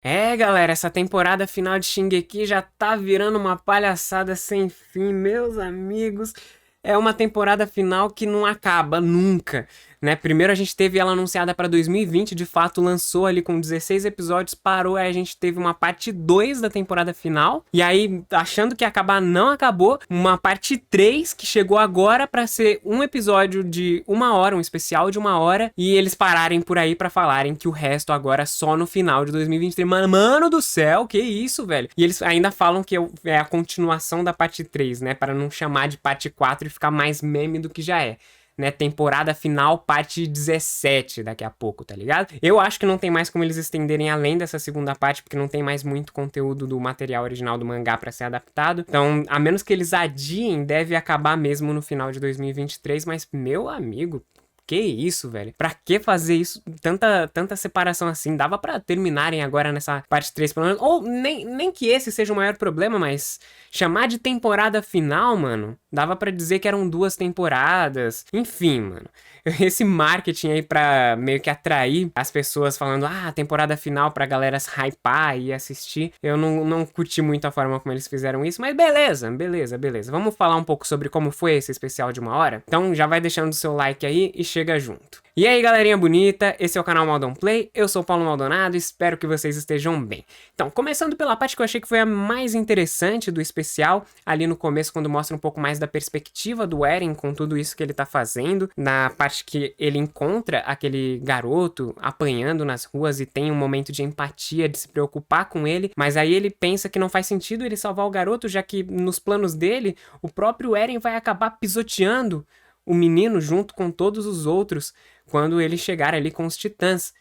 É, galera, essa temporada final de Shingeki já tá virando uma palhaçada sem fim, meus amigos. É uma temporada final que não acaba nunca, né? Primeiro a gente teve ela anunciada para 2020, de fato lançou ali com 16 episódios, parou, aí a gente teve uma parte 2 da temporada final. E aí, achando que ia acabar, não acabou. Uma parte 3 que chegou agora para ser um episódio de 1 hora, um especial de 1 hora, e eles pararem por aí para falarem que o resto agora é só no final de 2023. Mano do céu, que isso, velho? E eles ainda falam que é a continuação da parte 3, né? Para não chamar de parte 4 e ficar mais meme do que já é. Né, temporada final, parte 17 daqui a pouco, tá ligado? Eu acho que não tem mais como eles estenderem além dessa segunda parte, porque não tem mais muito conteúdo do material original do mangá pra ser adaptado. Então, a menos que eles adiem, deve acabar mesmo no final de 2023, mas, meu amigo, que isso, velho? Pra que fazer isso? Tanta separação assim. Dava pra terminarem agora nessa parte 3 pelo menos. Ou nem que esse seja o maior problema, mas chamar de temporada final, mano. Dava pra dizer que eram 2 temporadas. Enfim, mano. Esse marketing aí pra meio que atrair as pessoas falando, temporada final pra galera se hypar e assistir. Eu não curti muito a forma como eles fizeram isso, mas beleza. Vamos falar um pouco sobre como foi esse especial de 1 hora? Então já vai deixando o seu like aí e chega junto. E aí, galerinha bonita, esse é o canal Maldon Play, eu sou o Paulo Maldonado, espero que vocês estejam bem. Então, começando pela parte que eu achei que foi a mais interessante do especial, ali no começo, quando mostra um pouco mais da perspectiva do Eren com tudo isso que ele tá fazendo, na parte que ele encontra aquele garoto apanhando nas ruas e tem um momento de empatia, de se preocupar com ele, mas aí ele pensa que não faz sentido ele salvar o garoto, já que nos planos dele, o próprio Eren vai acabar pisoteando o menino junto com todos os outros quando ele chegar ali com os titãs.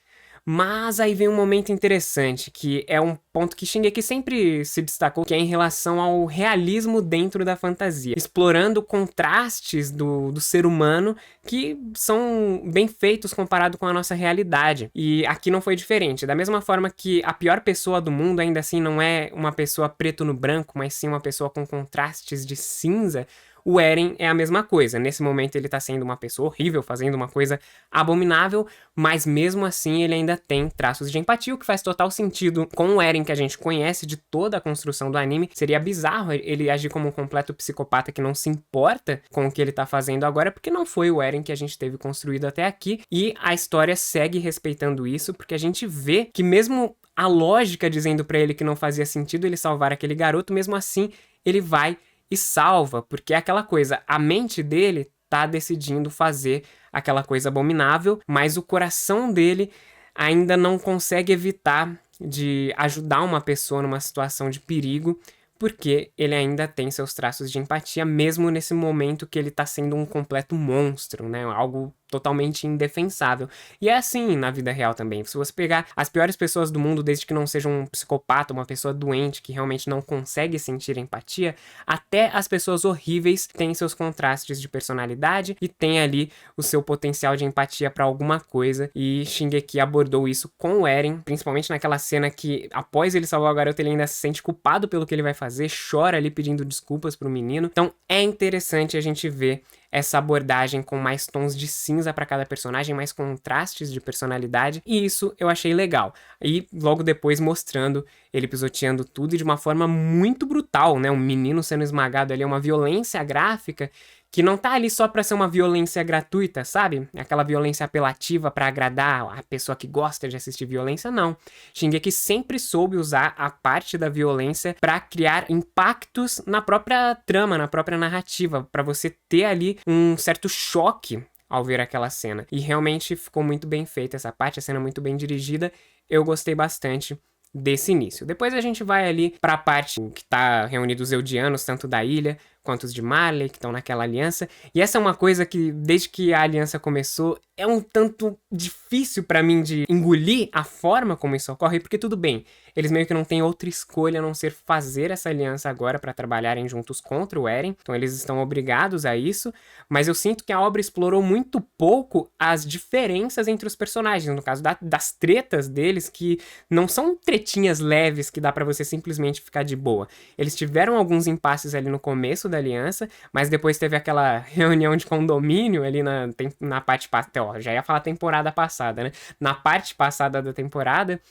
Mas aí vem um momento interessante, que é um ponto que Shingeki sempre se destacou, que é em relação ao realismo dentro da fantasia, explorando contrastes do ser humano que são bem feitos comparado com a nossa realidade. E aqui não foi diferente. Da mesma forma que a pior pessoa do mundo ainda assim não é uma pessoa preto no branco, mas sim uma pessoa com contrastes de cinza, o Eren é a mesma coisa. Nesse momento ele tá sendo uma pessoa horrível, fazendo uma coisa abominável, mas mesmo assim ele ainda tem traços de empatia, o que faz total sentido com o Eren que a gente conhece de toda a construção do anime. Seria bizarro ele agir como um completo psicopata que não se importa com o que ele tá fazendo agora, porque não foi o Eren que a gente teve construído até aqui, e a história segue respeitando isso, porque a gente vê que mesmo a lógica dizendo pra ele que não fazia sentido ele salvar aquele garoto, mesmo assim ele vai e salva, porque é aquela coisa, a mente dele tá decidindo fazer aquela coisa abominável, mas o coração dele ainda não consegue evitar de ajudar uma pessoa numa situação de perigo, porque ele ainda tem seus traços de empatia, mesmo nesse momento que ele tá sendo um completo monstro, né? Algo totalmente indefensável. E é assim na vida real também. Se você pegar as piores pessoas do mundo, desde que não seja um psicopata, uma pessoa doente que realmente não consegue sentir empatia, até as pessoas horríveis têm seus contrastes de personalidade e tem ali o seu potencial de empatia pra alguma coisa. E Shingeki abordou isso com o Eren, principalmente naquela cena que após ele salvar o garoto, ele ainda se sente culpado pelo que ele vai fazer, chora ali pedindo desculpas pro menino. Então é interessante a gente ver essa abordagem com mais tons de cinza para cada personagem, mais contrastes de personalidade, e isso eu achei legal. E logo depois mostrando ele pisoteando tudo e de uma forma muito brutal, né? Um menino sendo esmagado ali, é uma violência gráfica que não tá ali só pra ser uma violência gratuita, sabe? Aquela violência apelativa pra agradar a pessoa que gosta de assistir violência, não. Shingeki sempre soube usar a parte da violência pra criar impactos na própria trama, na própria narrativa, pra você ter ali um certo choque ao ver aquela cena. E realmente ficou muito bem feita essa parte, a cena muito bem dirigida. Eu gostei bastante desse início. Depois a gente vai ali pra parte que tá reunido os Eldianos, tanto da ilha quanto os de Marley, que estão naquela aliança. E essa é uma coisa que, desde que a aliança começou, é um tanto difícil pra mim de engolir a forma como isso ocorre, porque tudo bem, eles meio que não têm outra escolha a não ser fazer essa aliança agora pra trabalharem juntos contra o Eren, então eles estão obrigados a isso, mas eu sinto que a obra explorou muito pouco as diferenças entre os personagens, no caso das tretas deles, que não são tretinhas leves que dá pra você simplesmente ficar de boa. Eles tiveram alguns impasses ali no começo da aliança, mas depois teve aquela reunião de condomínio ali na parte, ó, já ia falar temporada passada, né? Na parte passada da temporada,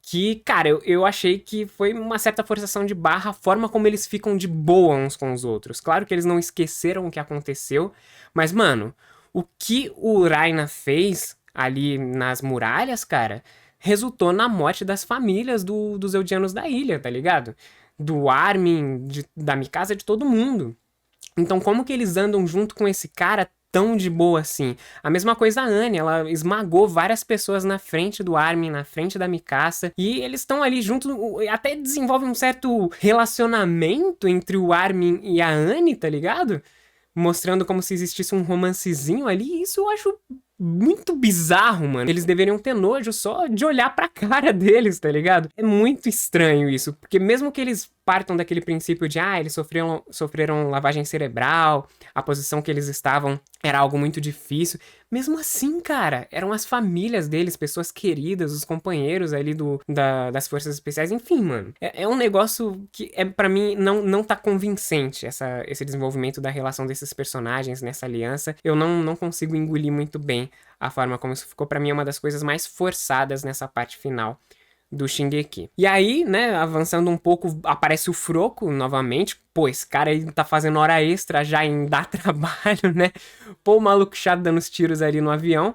que, cara, eu achei que foi uma certa forçação de barra a forma como eles ficam de boa uns com os outros. Claro que eles não esqueceram o que aconteceu, mas, mano, o que o Rayna fez ali nas muralhas, cara, resultou na morte das famílias dos Eldianos da ilha, tá ligado? Do Armin, da Mikasa, de todo mundo. Então, como que eles andam junto com esse cara tão de boa assim? A mesma coisa a Anne, ela esmagou várias pessoas na frente do Armin, na frente da Mikasa, e eles estão ali juntos, até desenvolve um certo relacionamento entre o Armin e a Anne, tá ligado? Mostrando como se existisse um romancezinho ali, e isso eu acho muito bizarro, mano. Eles deveriam ter nojo só de olhar pra cara deles, tá ligado? É muito estranho isso, porque mesmo que eles partam daquele princípio de, eles sofreram lavagem cerebral, a posição que eles estavam era algo muito difícil, mesmo assim, cara, eram as famílias deles, pessoas queridas, os companheiros ali das forças especiais, enfim, mano. É um negócio que, para mim, não tá convincente, esse desenvolvimento da relação desses personagens nessa aliança. Eu não consigo engolir muito bem a forma como isso ficou. Pra mim é uma das coisas mais forçadas nessa parte final do Shingeki. E aí, né, avançando um pouco, aparece o Froco novamente. Pô, esse cara aí tá fazendo hora extra já em dar trabalho, né? Pô, o maluco chato dando os tiros ali no avião.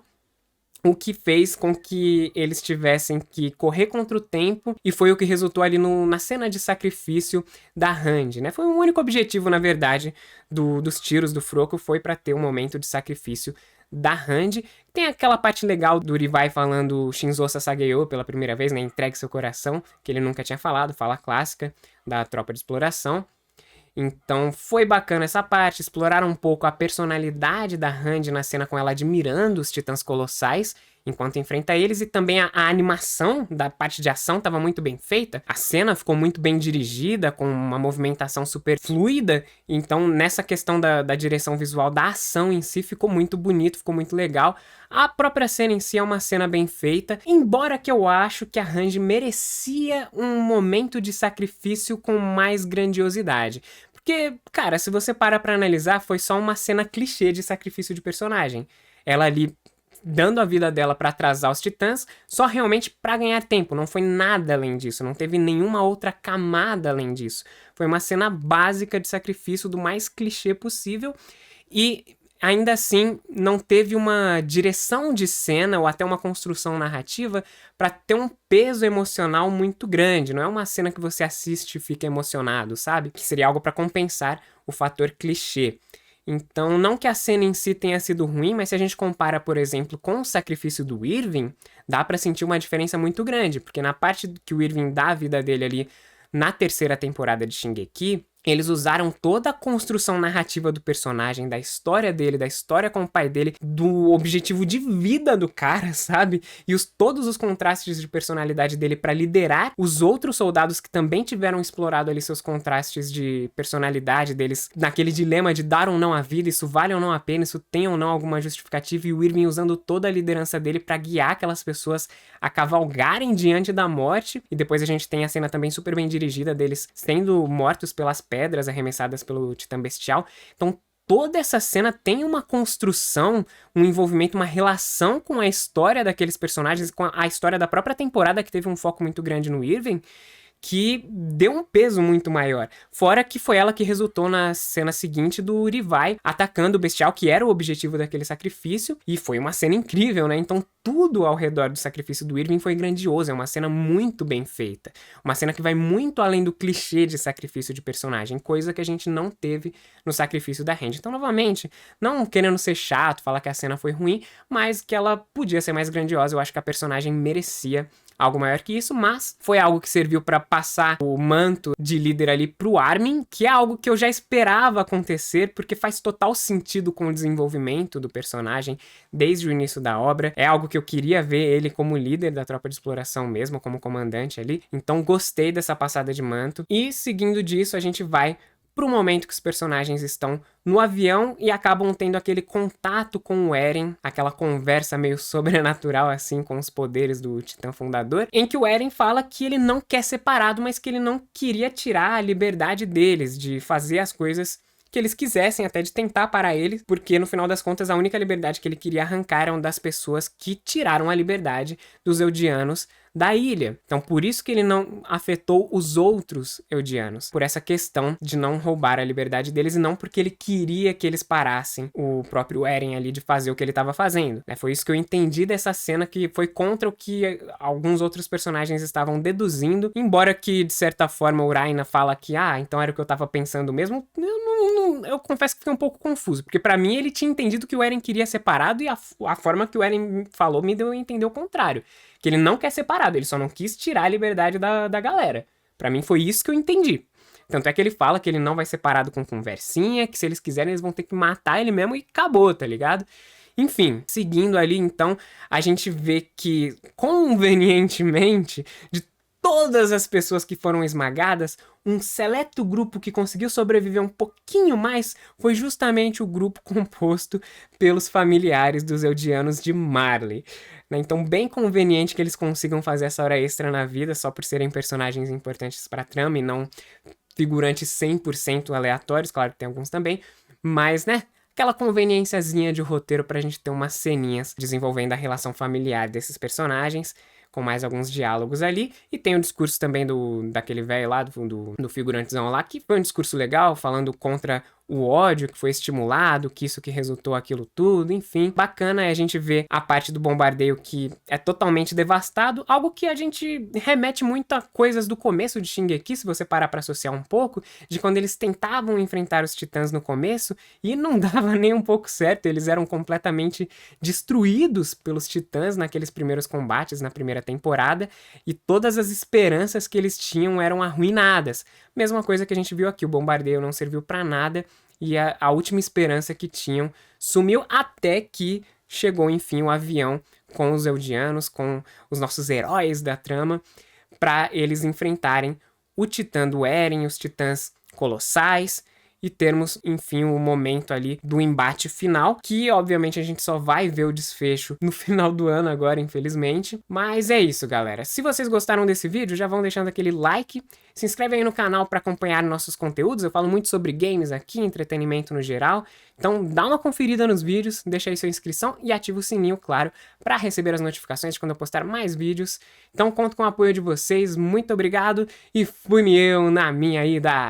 O que fez com que eles tivessem que correr contra o tempo, e foi o que resultou ali na cena de sacrifício da Hanji, né? Foi o único objetivo, na verdade, dos tiros do Froco, foi pra ter um momento de sacrifício da Hanji. Tem aquela parte legal do Rivai falando Shinzo Sasageyo pela primeira vez, né? Entregue seu coração, que ele nunca tinha falado, fala clássica da tropa de exploração. Então foi bacana essa parte, exploraram um pouco a personalidade da Hanji na cena com ela admirando os titãs colossais enquanto enfrenta eles, e também a animação da parte de ação estava muito bem feita, a cena ficou muito bem dirigida, com uma movimentação super fluida, então nessa questão da direção visual da ação em si ficou muito bonito, ficou muito legal. A própria cena em si é uma cena bem feita, embora que eu acho que a Hanji merecia um momento de sacrifício com mais grandiosidade. Porque, cara, se você para pra analisar, foi só uma cena clichê de sacrifício de personagem. Ela ali dando a vida dela pra atrasar os titãs, só realmente pra ganhar tempo, não foi nada além disso, não teve nenhuma outra camada além disso. Foi uma cena básica de sacrifício do mais clichê possível, e ainda assim não teve uma direção de cena ou até uma construção narrativa pra ter um peso emocional muito grande. Não é uma cena que você assiste e fica emocionado, sabe? Que seria algo pra compensar o fator clichê. Então, não que a cena em si tenha sido ruim, mas se a gente compara, por exemplo, com o sacrifício do Irving, dá pra sentir uma diferença muito grande, porque na parte que o Irving dá a vida dele ali na terceira temporada de Shingeki, eles usaram toda a construção narrativa do personagem, da história dele, da história com o pai dele, do objetivo de vida do cara, sabe? E todos os contrastes de personalidade dele pra liderar os outros soldados que também tiveram explorado ali seus contrastes de personalidade deles, naquele dilema de dar ou não a vida, isso vale ou não a pena, isso tem ou não alguma justificativa, e o Irving usando toda a liderança dele pra guiar aquelas pessoas a cavalgarem diante da morte. E depois a gente tem a cena também super bem dirigida deles sendo mortos pelas pedras arremessadas pelo Titã Bestial. Então toda essa cena tem uma construção, um envolvimento, uma relação com a história daqueles personagens, com a história da própria temporada, que teve um foco muito grande no Irving, que deu um peso muito maior. Fora que foi ela que resultou na cena seguinte do Rivai atacando o Bestial, que era o objetivo daquele sacrifício, e foi uma cena incrível, né? Então tudo ao redor do sacrifício do Irving foi grandioso, é uma cena muito bem feita. Uma cena que vai muito além do clichê de sacrifício de personagem, coisa que a gente não teve no sacrifício da Hanji. Então, novamente, não querendo ser chato, falar que a cena foi ruim, mas que ela podia ser mais grandiosa, eu acho que a personagem merecia algo maior que isso, mas foi algo que serviu pra passar o manto de líder ali pro Armin, que é algo que eu já esperava acontecer, porque faz total sentido com o desenvolvimento do personagem desde o início da obra. É algo que eu queria ver ele como líder da tropa de exploração mesmo, como comandante ali. Então gostei dessa passada de manto. E seguindo disso, a gente vai pro momento que os personagens estão no avião e acabam tendo aquele contato com o Eren, aquela conversa meio sobrenatural assim com os poderes do Titã Fundador, em que o Eren fala que ele não quer ser parado, mas que ele não queria tirar a liberdade deles de fazer as coisas que eles quisessem, até de tentar parar ele, porque no final das contas a única liberdade que ele queria arrancar eram das pessoas que tiraram a liberdade dos Eldianos da ilha. Então, por isso que ele não afetou os outros Eldianos, por essa questão de não roubar a liberdade deles e não porque ele queria que eles parassem o próprio Eren ali de fazer o que ele estava fazendo, né? Foi isso que eu entendi dessa cena, que foi contra o que alguns outros personagens estavam deduzindo, embora que, de certa forma, o Raina fala que, então era o que eu tava pensando mesmo. Eu confesso que fiquei um pouco confuso, porque pra mim ele tinha entendido que o Eren queria separado e a forma que o Eren falou me deu a entender o contrário. Que ele não quer separado, ele só não quis tirar a liberdade da galera. Pra mim foi isso que eu entendi. Tanto é que ele fala que ele não vai separado com conversinha, que se eles quiserem eles vão ter que matar ele mesmo e acabou, tá ligado? Enfim, seguindo ali, então, a gente vê que, convenientemente, de todas as pessoas que foram esmagadas, um seleto grupo que conseguiu sobreviver um pouquinho mais foi justamente o grupo composto pelos familiares dos Eldianos de Marley, né? Então, bem conveniente que eles consigam fazer essa hora extra na vida só por serem personagens importantes pra trama e não figurantes 100% aleatórios, claro que tem alguns também, mas, né, aquela conveniênciazinha de roteiro pra gente ter umas ceninhas desenvolvendo a relação familiar desses personagens, com mais alguns diálogos ali, e tem o discurso também daquele velho lá, do figurantezão lá, que foi um discurso legal, falando contra o ódio que foi estimulado, que isso que resultou aquilo tudo, enfim. Bacana é a gente ver a parte do bombardeio que é totalmente devastado, algo que a gente remete muito a coisas do começo de Shingeki, se você parar pra associar um pouco, de quando eles tentavam enfrentar os titãs no começo, e não dava nem um pouco certo, eles eram completamente destruídos pelos titãs naqueles primeiros combates, na primeira temporada, e todas as esperanças que eles tinham eram arruinadas. Mesma coisa que a gente viu aqui, o bombardeio não serviu pra nada, e a última esperança que tinham sumiu até que chegou, enfim, o avião com os Eldianos, com os nossos heróis da trama, para eles enfrentarem o titã do Eren, os titãs colossais, e termos, enfim, o momento ali do embate final, que obviamente a gente só vai ver o desfecho no final do ano agora, infelizmente. Mas é isso, galera. Se vocês gostaram desse vídeo, já vão deixando aquele like, se inscreve aí no canal para acompanhar nossos conteúdos, eu falo muito sobre games aqui, entretenimento no geral, então dá uma conferida nos vídeos, deixa aí sua inscrição e ativa o sininho, claro, para receber as notificações de quando eu postar mais vídeos. Então conto com o apoio de vocês, muito obrigado e fui-me eu na minha ida!